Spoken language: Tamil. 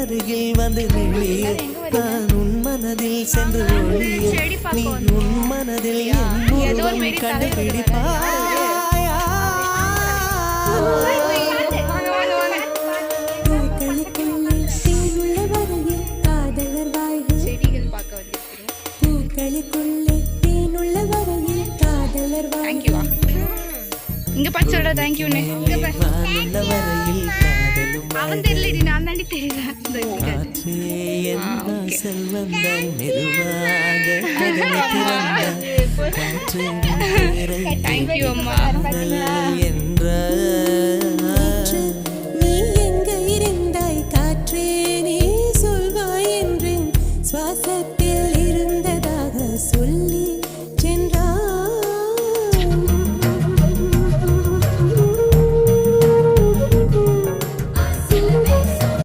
அருகில் வந்து நெளிய நான் உன் மனதில் சென்று ஒளிய நீ உன் மனதில் என் கண்டுபிடிப்பாயா பூக்களுக்குள்ளே தேனுள்ள வரையில் காதலர் வாய்கள் செடிகள் பார்க்க வந்திருக்கிறோம். பூக்களுக்குள்ளே தேனுள்ள வரையில் காதலர் வாய்கள் இங்க பார்த்து சொல்ற தேங்க்யூன்னு. இங்க பாரு. வானுள்ள வரையில் காதலும் அவன் தெரியலடி, நான் தாண்டி தெரியல. காற்றே என் வாசல் வந்தாய் மெதுவாக கதவை திறந்தாய் காற்றே உன் பேரை தேங்க்யூ அம்மா. காதல் என்ற